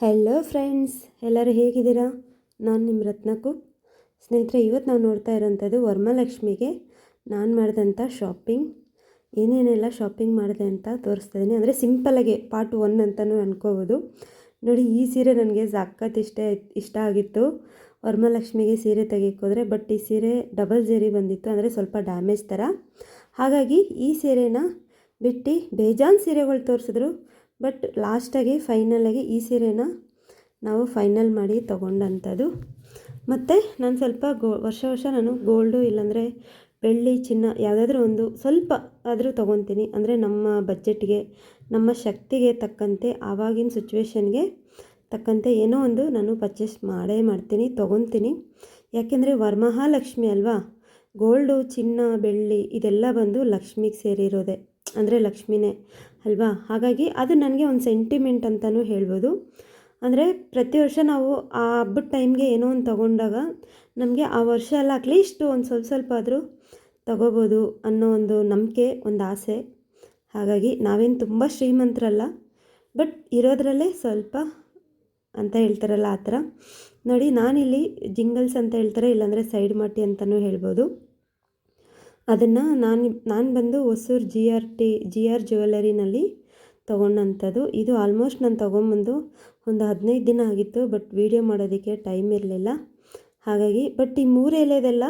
Hello friends, ಎಲ್ಲರೂ ಹೇಗಿದ್ದೀರಾ? ನಾನು ನಿಮ್ಮ ರತ್ನಕು. ಸ್ನೇಹಿತರೆ, ಇವತ್ತು ನಾವು ನೋಡ್ತಾ ಇರೋಂಥದ್ದು ವರಮಹಾಲಕ್ಷ್ಮಿಗೆ ನಾನು ಮಾಡಿದಂಥ ಶಾಪಿಂಗ್. ಏನೇನೆಲ್ಲ ಶಾಪಿಂಗ್ ಮಾಡಿದೆ ಅಂತ ತೋರಿಸ್ತಾ ಇದ್ದೀನಿ. ಅಂದರೆ ಸಿಂಪಲಾಗಿ ಪಾರ್ಟ್ 1 ಅಂತಲೂ ಅನ್ಕೋಬೋದು. ನೋಡಿ, ಈ ಸೀರೆ ನನಗೆ ಸಖತ್ ಇಷ್ಟ ಆಗಿತ್ತು. ವರಮಹಾಲಕ್ಷ್ಮಿಗೆ ಸೀರೆ ತೆಗಿಯೋಕ್ಕೋದ್ರೆ, ಬಟ್ ಈ ಸೀರೆ ಡಬಲ್ ಜರಿ ಬಂದಿತ್ತು, ಅಂದರೆ ಸ್ವಲ್ಪ ಡ್ಯಾಮೇಜ್ ಥರ. ಹಾಗಾಗಿ ಈ ಸೀರೆನ ಬಿಟ್ಟು ಬೇಜಾನ್ ಸೀರೆಗಳು ತೋರಿಸಿದ್ರು. ಬಟ್ ಲಾಸ್ಟಾಗಿ ಫೈನಲಾಗಿ ಈ ಸೀರೆನ ನಾವು ಫೈನಲ್ ಮಾಡಿ ತೊಗೊಂಡಂಥದ್ದು. ಮತ್ತು ನಾನು ಸ್ವಲ್ಪ ವರ್ಷ ನಾನು ಗೋಲ್ಡು ಇಲ್ಲಾಂದರೆ ಬೆಳ್ಳಿ ಚಿನ್ನ ಯಾವುದಾದ್ರೂ ಒಂದು ಸ್ವಲ್ಪ ಆದರೂ ತೊಗೊತೀನಿ. ಅಂದರೆ ನಮ್ಮ ಬಜೆಟ್ಗೆ, ನಮ್ಮ ಶಕ್ತಿಗೆ ತಕ್ಕಂತೆ, ಆವಾಗಿನ ಸಿಚುವೇಶನ್ಗೆ ತಕ್ಕಂತೆ ಏನೋ ಒಂದು ನಾನು ಪರ್ಚೇಸ್ ಮಾಡ್ತೀನಿ, ತೊಗೊತೀನಿ. ಯಾಕೆಂದರೆ ವರಮಹಾಲಕ್ಷ್ಮಿ ಅಲ್ವಾ, ಗೋಲ್ಡು ಚಿನ್ನ ಬೆಳ್ಳಿ ಇದೆಲ್ಲ ಬಂದು ಲಕ್ಷ್ಮಿಗೆ ಸೇರಿರೋದೆ, ಅಂದರೆ ಲಕ್ಷ್ಮಿನೇ ಅಲ್ವಾ. ಹಾಗಾಗಿ ಅದು ನನಗೆ ಒಂದು ಸೆಂಟಿಮೆಂಟ್ ಅಂತಲೂ ಹೇಳ್ಬೋದು. ಅಂದರೆ ಪ್ರತಿ ವರ್ಷ ನಾವು ಆ ಹಬ್ಬದ ಟೈಮ್ಗೆ ಏನೋ ಒಂದು ತೊಗೊಂಡಾಗ ನಮಗೆ ಆ ವರ್ಷ ಎಲ್ಲ ಅಟ್ಲೀಸ್ಟ್ ಒಂದು ಸ್ವಲ್ಪ ಆದರೂ ತೊಗೋಬೋದು ಅನ್ನೋ ಒಂದು ನಂಬಿಕೆ, ಒಂದು ಆಸೆ. ಹಾಗಾಗಿ ನಾವೇನು ತುಂಬ ಶ್ರೀಮಂತರಲ್ಲ, ಬಟ್ ಇರೋದ್ರಲ್ಲೇ ಸ್ವಲ್ಪ ಅಂತ ಹೇಳ್ತಾರಲ್ಲ ಆ ಥರ. ನೋಡಿ, ನಾನಿಲ್ಲಿ ಜಿಂಗಲ್ಸ್ ಅಂತ ಹೇಳ್ತಾರೆ, ಇಲ್ಲಾಂದರೆ ಸೈಡ್ ಮಾಟಿ ಅಂತಲೂ ಹೇಳ್ಬೋದು. ಅದನ್ನು ನಾನು ಬಂದು ಹೊಸೂರು ಜಿ ಆರ್ ಜ್ಯುವೆಲರಿನಲ್ಲಿ ತೊಗೊಂಡಂಥದ್ದು. ಇದು ಆಲ್ಮೋಸ್ಟ್ ನಾನು ತೊಗೊಂಬಂದು ಒಂದು 15 ದಿನ ಆಗಿತ್ತು, ಬಟ್ ವೀಡಿಯೋ ಮಾಡೋದಕ್ಕೆ ಟೈಮ್ ಇರಲಿಲ್ಲ. ಹಾಗಾಗಿ ಬಟ್ ಈ 3 ಎಲೆದೆಲ್ಲ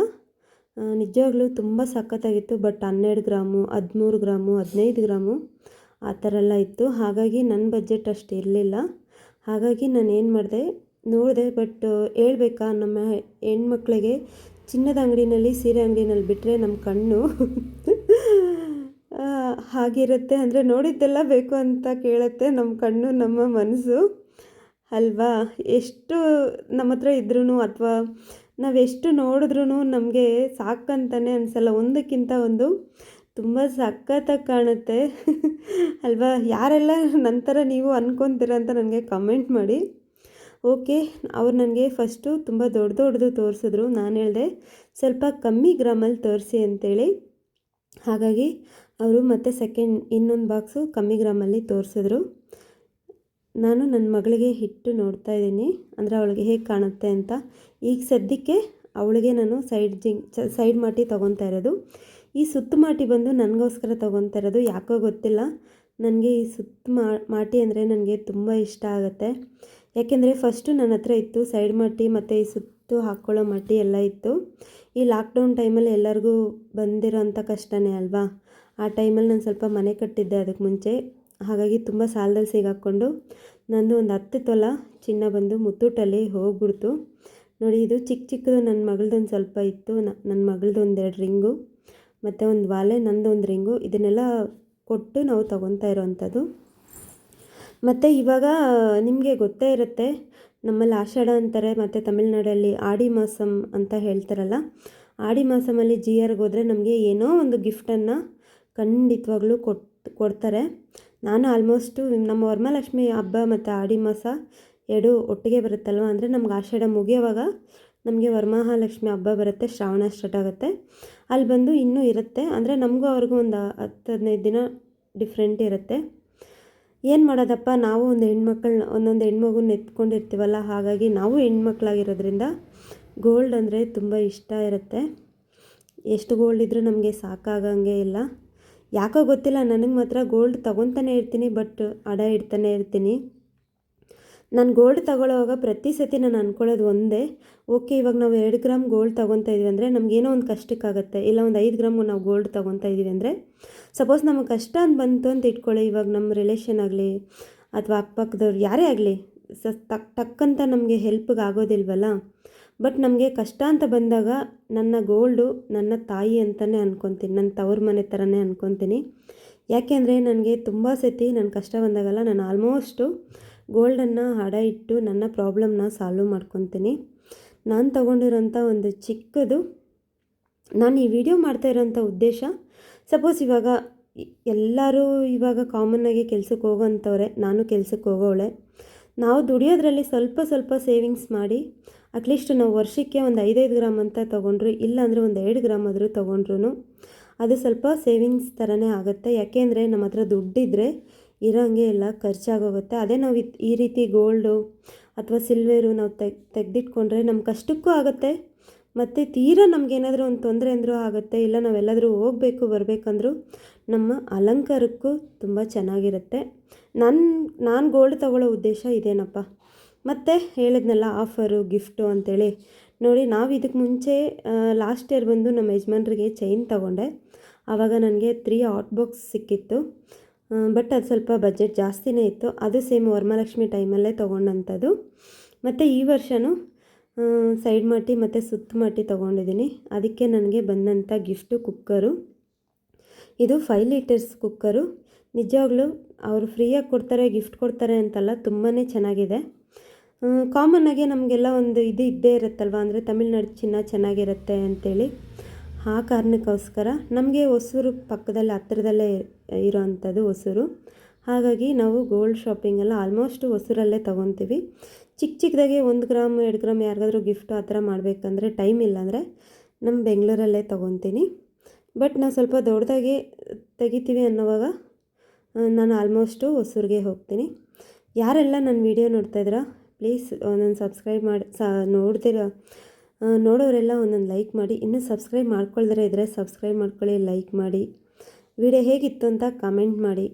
ನಿಜವಾಗ್ಲೂ ತುಂಬ ಸಖತ್ತಾಗಿತ್ತು. ಬಟ್ 12 ಗ್ರಾಮು, 13 ಗ್ರಾಮು, 15 ಗ್ರಾಮು ಆ ಥರ ಎಲ್ಲ ಇತ್ತು. ಹಾಗಾಗಿ ನನ್ನ ಬಜೆಟ್ ಅಷ್ಟು ಇರಲಿಲ್ಲ. ಹಾಗಾಗಿ ನಾನು ಏನು ಮಾಡಿದೆ ನೋಡಿದೆ. ಬಟ್ ಹೇಳ್ಬೇಕಾ, ನಮ್ಮ ಹೆಣ್ಮಕ್ಳಿಗೆ ಚಿನ್ನದ ಅಂಗಡಿನಲ್ಲಿ, ಸೀರೆ ಅಂಗಡಿನಲ್ಲಿ ಬಿಟ್ಟರೆ ನಮ್ಮ ಕಣ್ಣು ಹಾಗಿರುತ್ತೆ. ಅಂದರೆ ನೋಡಿದ್ದೆಲ್ಲ ಬೇಕು ಅಂತ ಕೇಳುತ್ತೆ ನಮ್ಮ ಕಣ್ಣು, ನಮ್ಮ ಮನಸ್ಸು ಅಲ್ವಾ. ಎಷ್ಟು ನಮ್ಮ ಹತ್ರ ಇದ್ರೂ ಅಥವಾ ನಾವೆಷ್ಟು ನೋಡಿದ್ರೂ ನಮಗೆ ಸಾಕಂತಲೇ ಅನಿಸಲ್ಲ. ಒಂದಕ್ಕಿಂತ ಒಂದು ತುಂಬ ಸಖತ್ತಾಗಿ ಕಾಣುತ್ತೆ ಅಲ್ವಾ. ಯಾರೆಲ್ಲ ನಂತರ ನೀವು ಅಂದ್ಕೊತೀರ ಅಂತ ನನಗೆ ಕಮೆಂಟ್ ಮಾಡಿ. ಓಕೆ, ಅವ್ರು ನನಗೆ ಫಸ್ಟು ತುಂಬ ದೊಡ್ಡದು ತೋರಿಸಿದ್ರು. ನಾನು ಹೇಳಿದೆ ಸ್ವಲ್ಪ ಕಮ್ಮಿ ಗ್ರಾಮಲ್ಲಿ ತೋರಿಸಿ ಅಂತೇಳಿ. ಹಾಗಾಗಿ ಅವರು ಮತ್ತೆ ಇನ್ನೊಂದು ಬಾಕ್ಸು ಕಮ್ಮಿ ಗ್ರಾಮಲ್ಲಿ ತೋರಿಸಿದ್ರು. ನಾನು ನನ್ನ ಮಗಳಿಗೆ ಇಟ್ಟು ನೋಡ್ತಾ ಇದ್ದೀನಿ, ಅಂದರೆ ಅವಳಿಗೆ ಹೇಗೆ ಕಾಣುತ್ತೆ ಅಂತ. ಈಗ ಸದ್ಯಕ್ಕೆ ಅವಳಿಗೆ ನಾನು ಸೈಡ್ ಮಾಟಿ ತೊಗೊತಾ ಇರೋದು. ಈ ಸುತ್ತು ಮಾಟಿ ಬಂದು ನನಗೋಸ್ಕರ ತೊಗೊತಾ ಇರೋದು. ಯಾಕೋ ಗೊತ್ತಿಲ್ಲ, ನನಗೆ ಈ ಸುತ್ತು ಮಾಟಿ ಅಂದರೆ ನನಗೆ ತುಂಬ ಇಷ್ಟ ಆಗುತ್ತೆ. ಯಾಕೆಂದರೆ ಫಸ್ಟು ನನ್ನ ಹತ್ರ ಇತ್ತು ಸೈಡ್ ಮಾಟಿ ಮತ್ತು ಈ ಸುತ್ತು ಹಾಕ್ಕೊಳ್ಳೋ ಮಾಟಿ ಎಲ್ಲ ಇತ್ತು. ಈ ಲಾಕ್ಡೌನ್ ಟೈಮಲ್ಲಿ ಎಲ್ಲರಿಗೂ ಬಂದಿರೋಂಥ ಕಷ್ಟನೇ ಅಲ್ವಾ. ಆ ಟೈಮಲ್ಲಿ ನಾನು ಸ್ವಲ್ಪ ಮನೆ ಕಟ್ಟಿದ್ದೆ ಅದಕ್ಕೆ ಮುಂಚೆ. ಹಾಗಾಗಿ ತುಂಬ ಸಾಲದಲ್ಲಿ ಸಿಗಾಕ್ಕೊಂಡು ನಂದು ಒಂದು 10 ತೊಲ ಚಿನ್ನ ಬಂದು ಮುತ್ತೂಟಲ್ಲಿ ಹೋಗ್ಬಿಡ್ತು. ನೋಡಿ, ಇದು ಚಿಕ್ಕದು ನನ್ನ ಮಗಳದೊಂದು ಸ್ವಲ್ಪ ಇತ್ತು, ನನ್ನ ಮಗಳದ್ದು 2 ರಿಂಗು ಮತ್ತು ಒಂದು ವಾಲೆ, ನಂದೊಂದು ರಿಂಗು. ಇದನ್ನೆಲ್ಲ ಕೊಟ್ಟು ನಾವು ತೊಗೊತಾ ಇರೋವಂಥದ್ದು. ಮತ್ತು ಇವಾಗ ನಿಮಗೆ ಗೊತ್ತೇ ಇರುತ್ತೆ, ನಮ್ಮಲ್ಲಿ ಆಷಾಢ ಅಂತಾರೆ ಮತ್ತು ತಮಿಳ್ನಾಡಲ್ಲಿ ಆಡಿ ಮಾಸಮ್ ಅಂತ ಹೇಳ್ತಾರಲ್ಲ. ಆಡಿ ಮಾಸಮಲ್ಲಿ ಜಿ ಆರ್ಗೆ ಹೋದರೆ ನಮಗೆ ಏನೋ ಒಂದು ಗಿಫ್ಟನ್ನು ಖಂಡಿತವಾಗ್ಲೂ ಕೊಡ್ತಾರೆ. ನಾನು ಆಲ್ಮೋಸ್ಟು ನಮ್ಮ ವರಮಹಾಲಕ್ಷ್ಮಿ ಹಬ್ಬ ಮತ್ತು ಆಡಿ ಮಾಸ 2 ಒಟ್ಟಿಗೆ ಬರುತ್ತಲ್ವ. ಅಂದರೆ ನಮ್ಗೆ ಆಷಾಢ ಮುಗಿಯೋವಾಗ ನಮಗೆ ವರಮಹಾಲಕ್ಷ್ಮಿ ಹಬ್ಬ ಬರುತ್ತೆ, ಶ್ರಾವಣ ಸ್ಟಾರ್ಟ್ ಆಗುತ್ತೆ. ಅಲ್ಲಿ ಬಂದು ಇನ್ನೂ ಇರುತ್ತೆ, ಅಂದರೆ ನಮಗೂ ಅವ್ರಿಗೂ ಒಂದು 10-15 ದಿನ ಡಿಫ್ರೆಂಟ್ ಇರುತ್ತೆ. ಏನು ಮಾಡೋದಪ್ಪ, ನಾವು ಒಂದೊಂದು ಹೆಣ್ಮಗುನ ಎತ್ಕೊಂಡಿರ್ತೀವಲ್ಲ. ಹಾಗಾಗಿ ನಾವು ಹೆಣ್ಮಕ್ಳಾಗಿರೋದ್ರಿಂದ ಗೋಲ್ಡ್ ಅಂದರೆ ತುಂಬ ಇಷ್ಟ ಇರುತ್ತೆ. ಎಷ್ಟು ಗೋಲ್ಡ್ ಇದ್ದರೂ ನಮಗೆ ಸಾಕಾಗಂಗೆ ಇಲ್ಲ. ಯಾಕೋ ಗೊತ್ತಿಲ್ಲ, ನನಗೆ ಮಾತ್ರ ಗೋಲ್ಡ್ ತೊಗೊತಾನೆ ಇರ್ತೀನಿ, ಬಟ್ ಅಡ ಇಡ್ತಾನೆ ಇರ್ತೀನಿ. ನಾನು ಗೋಲ್ಡ್ ತೊಗೊಳ್ಳೋವಾಗ ಪ್ರತಿ ಸತಿ ನಾನು ಅಂದ್ಕೊಳ್ಳೋದು ಒಂದೇ, ಓಕೆ ಇವಾಗ ನಾವು 2 ಗ್ರಾಮ್ ಗೋಲ್ಡ್ ತೊಗೊತಾ ಇದ್ದೀವಿ ಅಂದರೆ ನಮಗೇನೋ ಒಂದು ಕಷ್ಟಕ್ಕಾಗುತ್ತೆ. ಇಲ್ಲ ಒಂದು 5 ಗ್ರಾಮ್ಗೆ ನಾವು ಗೋಲ್ಡ್ ತೊಗೊತಾ ಇದ್ದೀವಿ ಅಂದರೆ, ಸಪೋಸ್ ನಮಗೆ ಕಷ್ಟ ಅಂತ ಬಂತು ಅಂತ ಇಟ್ಕೊಳ್ಳಿ. ಇವಾಗ ನಮ್ಮ ರಿಲೇಷನ್ ಆಗಲಿ ಅಥವಾ ಅಕ್ಕಪಕ್ಕದವ್ರು ಯಾರೇ ಆಗಲಿ ಟಕ್ಕಂತ ನಮಗೆ ಹೆಲ್ಪ್ಗೆ ಆಗೋದಿಲ್ವಲ್ಲ. ಬಟ್ ನಮಗೆ ಕಷ್ಟ ಅಂತ ಬಂದಾಗ ನನ್ನ ಗೋಲ್ಡು ನನ್ನ ತಾಯಿ ಅಂತಲೇ ಅನ್ಕೊತೀನಿ, ನನ್ನ ತವ್ರ ಮನೆ ಥರನೇ ಅನ್ಕೊತೀನಿ. ಯಾಕೆಂದರೆ ನನಗೆ ತುಂಬ ಸತಿ ನನ್ನ ಕಷ್ಟ ಬಂದಾಗಲ್ಲ ನಾನು ಆಲ್ಮೋಸ್ಟು ಗೋಲ್ಡನ್ನು ಅಡ ಇಟ್ಟು ನನ್ನ ಪ್ರಾಬ್ಲಮ್ನ ಸಾಲ್ವ್ ಮಾಡ್ಕೊತೀನಿ. ನಾನು ತೊಗೊಂಡಿರೋಂಥ ಒಂದು ಚಿಕ್ಕದು, ನಾನು ಈ ವಿಡಿಯೋ ಮಾಡ್ತಾ ಇರೋಂಥ ಉದ್ದೇಶ, ಸಪೋಸ್ ಇವಾಗ ಎಲ್ಲರೂ ಇವಾಗ ಕಾಮನ್ನಾಗಿ ಕೆಲ್ಸಕ್ಕೆ ಹೋಗೋಂಥವ್ರೆ, ನಾನು ಕೆಲ್ಸಕ್ಕೆ ಹೋಗೋವಳೆ. ನಾವು ದುಡಿಯೋದ್ರಲ್ಲಿ ಸ್ವಲ್ಪ ಸೇವಿಂಗ್ಸ್ ಮಾಡಿ ಅಟ್ಲೀಸ್ಟ್ ನಾವು ವರ್ಷಕ್ಕೆ ಒಂದು 5 ಗ್ರಾಮ್ ಅಂತ ತೊಗೊಂಡ್ರು, ಇಲ್ಲಾಂದರೆ ಒಂದು 2 ಗ್ರಾಮ್ ಆದರೂ ತೊಗೊಂಡ್ರು ಅದು ಸ್ವಲ್ಪ ಸೇವಿಂಗ್ಸ್ ಥರನೇ ಆಗುತ್ತೆ. ಯಾಕೆಂದರೆ ನಮ್ಮ ಹತ್ರ ದುಡ್ಡಿದ್ದರೆ ಇರೋಂಗೆ ಎಲ್ಲ ಖರ್ಚಾಗೋಗುತ್ತೆ. ಅದೇ ನಾವು ಈ ರೀತಿ ಗೋಲ್ಡು ಅಥವಾ ಸಿಲ್ವೇರು ನಾವು ತೆಗೆದಿಟ್ಕೊಂಡ್ರೆ ನಮ್ಮ ಕಷ್ಟಕ್ಕೂ ಆಗುತ್ತೆ, ಮತ್ತು ತೀರಾ ನಮಗೇನಾದರೂ ಒಂದು ತೊಂದರೆ ಅಂದರೂ ಆಗುತ್ತೆ, ಇಲ್ಲ ನಾವೆಲ್ಲಾದರೂ ಹೋಗಬೇಕು ಬರಬೇಕಂದ್ರೂ ನಮ್ಮ ಅಲಂಕಾರಕ್ಕೂ ತುಂಬ ಚೆನ್ನಾಗಿರುತ್ತೆ. ನಾನು ಗೋಲ್ಡ್ ತೊಗೊಳ್ಳೋ ಉದ್ದೇಶ ಇದೇನಪ್ಪ. ಮತ್ತು ಹೇಳಿದ್ನಲ್ಲ ಆಫರು ಗಿಫ್ಟು ಅಂಥೇಳಿ, ನೋಡಿ ನಾವು ಇದಕ್ಕೆ ಮುಂಚೆ ಲಾಸ್ಟ್ ಇಯರ್ ಬಂದು ನಮ್ಮ ಯಜಮಾನ್ರಿಗೆ ಚೈನ್ ತೊಗೊಂಡೆ. ಆವಾಗ ನನಗೆ 3 ಹಾಟ್ ಬಾಕ್ಸ್ ಸಿಕ್ಕಿತ್ತು. ಬಟ್ ಅದು ಸ್ವಲ್ಪ ಬಜೆಟ್ ಜಾಸ್ತಿನೇ ಇತ್ತು. ಅದು ಸೇಮ್ ವರಮಹಾಲಕ್ಷ್ಮಿ ಟೈಮಲ್ಲೇ ತೊಗೊಂಡಂಥದ್ದು. ಮತ್ತು ಈ ವರ್ಷವೂ ಸೈಡ್ ಮಾಟಿ ಮತ್ತು ಸುತ್ತು ಮಾಟಿ ತೊಗೊಂಡಿದ್ದೀನಿ. ಅದಕ್ಕೆ ನನಗೆ ಬಂದಂಥ ಗಿಫ್ಟು ಕುಕ್ಕರು. ಇದು 5 ಲೀಟರ್ಸ್ ಕುಕ್ಕರು. ನಿಜವಾಗ್ಲೂ ಅವರು ಫ್ರೀಯಾಗಿ ಕೊಡ್ತಾರೆ, ಗಿಫ್ಟ್ ಕೊಡ್ತಾರೆ ಅಂತಲ್ಲ, ತುಂಬಾ ಚೆನ್ನಾಗಿದೆ. ಕಾಮನ್ನಾಗಿ ನಮಗೆಲ್ಲ ಒಂದು ಇದು ಇದ್ದೇ ಇರುತ್ತಲ್ವ, ಅಂದರೆ ತಮಿಳ್ನಾಡು ಚಿನ್ನ ಚೆನ್ನಾಗಿರುತ್ತೆ ಅಂಥೇಳಿ. ಆ ಕಾರಣಕ್ಕೋಸ್ಕರ ನಮಗೆ ಹೊಸೂರು ಪಕ್ಕದಲ್ಲಿ ಹತ್ತಿರದಲ್ಲೇ ಇರೋವಂಥದ್ದು ಹೊಸೂರು. ಹಾಗಾಗಿ ನಾವು ಗೋಲ್ಡ್ ಶಾಪಿಂಗೆಲ್ಲ ಆಲ್ಮೋಸ್ಟ್ ಹೊಸೂರಲ್ಲೇ ತೊಗೊತೀವಿ. ಚಿಕ್ಕದಾಗೆ 1 ಗ್ರಾಮ್ 2 ಗ್ರಾಮ್ ಯಾರಿಗಾದ್ರೂ ಗಿಫ್ಟು ಆ ಥರ ಮಾಡಬೇಕಂದ್ರೆ ಟೈಮ್ ಇಲ್ಲಾಂದರೆ ನಮ್ಮ ಬೆಂಗಳೂರಲ್ಲೇ ತೊಗೊತೀನಿ. ಬಟ್ ನಾವು ಸ್ವಲ್ಪ ದೊಡ್ಡದಾಗಿ ತೆಗಿತೀವಿ ಅನ್ನೋವಾಗ ನಾನು ಆಲ್ಮೋಸ್ಟು ಹೊಸೂರಿಗೆ ಹೋಗ್ತೀನಿ. ಯಾರೆಲ್ಲ ನನ್ನ ವಿಡಿಯೋ ನೋಡ್ತಾಯಿದ್ದೀರಾ ಪ್ಲೀಸ್ ಒಂದೊಂದು ಸಬ್ಸ್ಕ್ರೈಬ್ ಮಾಡಿ, ನೋಡೋರೆಲ್ಲ ಒಂದೊಂದು ಲೈಕ್ ಮಾಡಿ. ಇನ್ನೂ ಸಬ್ಸ್ಕ್ರೈಬ್ ಮಾಡ್ಕೊಳ್ದಿರ ಇದ್ದರೆ ಸಬ್ಸ್ಕ್ರೈಬ್ ಮಾಡ್ಕೊಳ್ಳಿ, ಲೈಕ್ ಮಾಡಿ. ವಿಡಿಯೋ ಹೇಗಿತ್ತು ಅಂತ ಕಮೆಂಟ್ ಮಾಡಿ.